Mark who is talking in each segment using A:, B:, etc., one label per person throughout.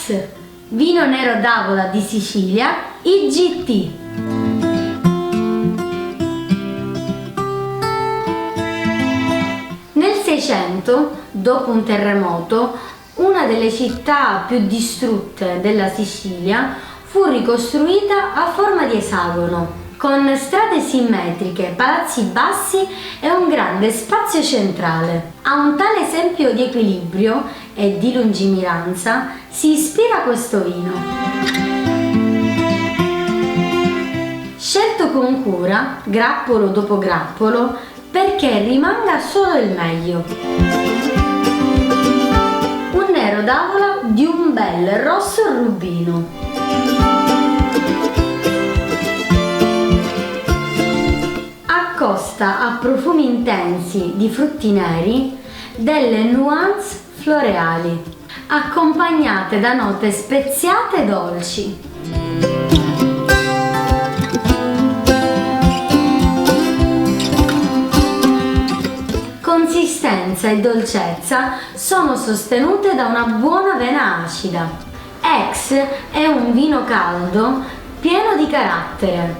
A: X, vino nero d'Avola di Sicilia, IGT. Nel 600, dopo un terremoto, una delle città più distrutte della Sicilia fu ricostruita a forma di esagono, con strade simmetriche, palazzi bassi e un grande spazio centrale. A un tale esempio di equilibrio e di lungimiranza si ispira questo vino. Scelto con cura, grappolo dopo grappolo, perché rimanga solo il meglio. Un nero d'Avola di un bel rosso rubino. Accosta a profumi intensi di frutti neri delle nuance floreali, accompagnate da note speziate e dolci. Consistenza e dolcezza sono sostenute da una buona vena acida. X è un vino caldo pieno di carattere,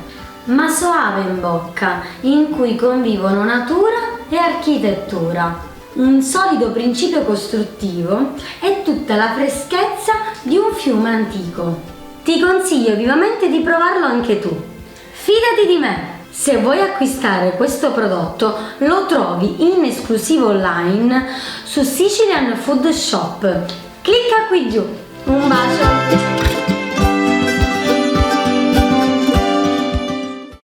A: ma soave in bocca, in cui convivono natura e architettura, un solido principio costruttivo e tutta la freschezza di un fiume antico. Ti consiglio vivamente di provarlo anche tu. Fidati di me! Se vuoi acquistare questo prodotto lo trovi in esclusivo online su Sicilian Food Shop. Clicca qui giù. Un bacio!